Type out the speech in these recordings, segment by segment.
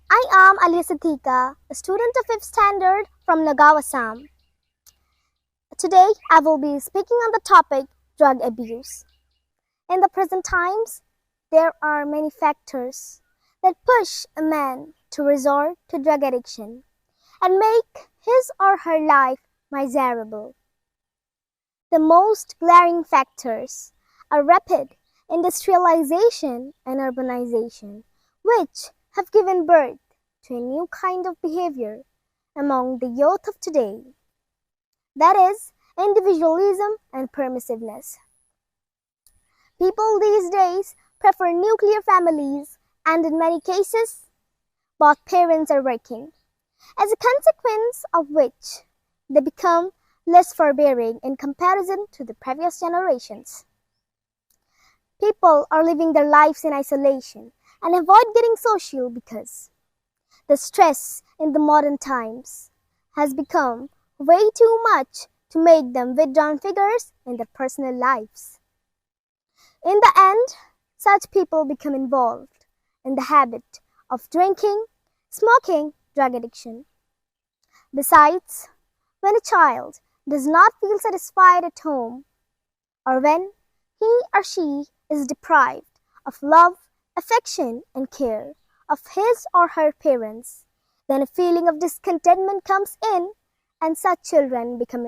I am Alia Satika, a student of 5th standard from Nagaon, Assam. Today, I will be speaking on the topic drug abuse. In the present times, there are many factors that push a man to resort to drug addiction and make his or her life miserable. The most glaring factors are rapid industrialization and urbanization, which have given birth to a new kind of behavior among the youth of today. That is, individualism and permissiveness. People these days prefer nuclear families, and in many cases, both parents are working, as a consequence of which they become less forbearing in comparison to the previous generations. People are living their lives in isolation and avoid getting social because the stress in the modern times has become way too much to make them withdrawn figures in their personal lives. In the end, such people become involved in the habit of drinking, smoking, drug addiction. Besides, when a child does not feel satisfied at home, or when he or she is deprived of love, affection, and care of his or her parents, then a feeling of discontentment comes in, and such children become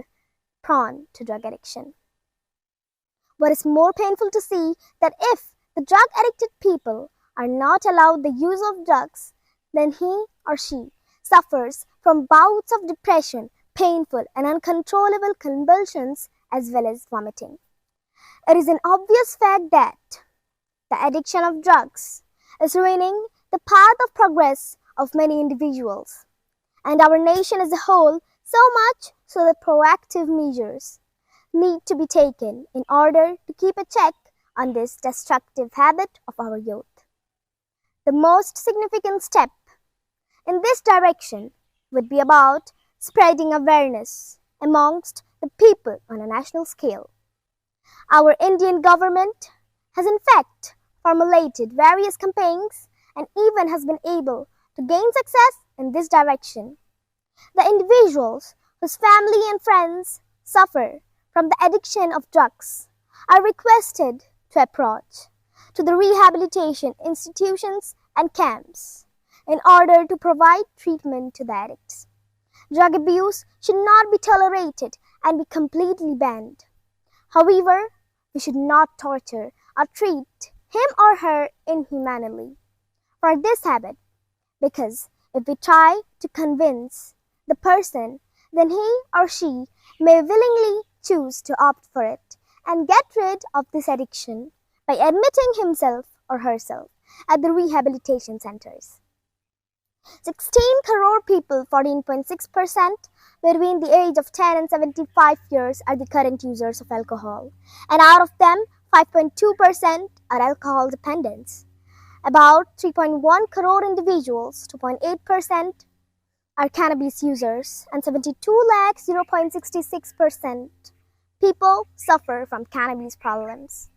prone to drug addiction. What is more painful to see that if the drug addicted people are not allowed the use of drugs, then he or she suffers from bouts of depression, painful and uncontrollable convulsions, as well as vomiting. It is an obvious fact that the addiction of drugs is ruining the path of progress of many individuals and our nation as a whole, so much so that proactive measures need to be taken in order to keep a check on this destructive habit of our youth. The most significant step in this direction would be about spreading awareness amongst the people on a national scale. Our Indian government has in fact formulated various campaigns and even has been able to gain success in this direction. The individuals whose family and friends suffer from the addiction of drugs are requested to approach to the rehabilitation institutions and camps in order to provide treatment to the addicts. Drug abuse should not be tolerated and be completely banned. However, we should not torture or treat him or her inhumanely for this habit, because if we try to convince the person, then he or she may willingly choose to opt for it and get rid of this addiction by admitting himself or herself at the rehabilitation centers. 16 crore people, 14.6%, between the age of 10 and 75 years are the current users of alcohol, and out of them, 5.2% are alcohol dependents. About 3.1 crore individuals, 2.8%, are cannabis users, and 72 lakh 0.66% people suffer from cannabis problems.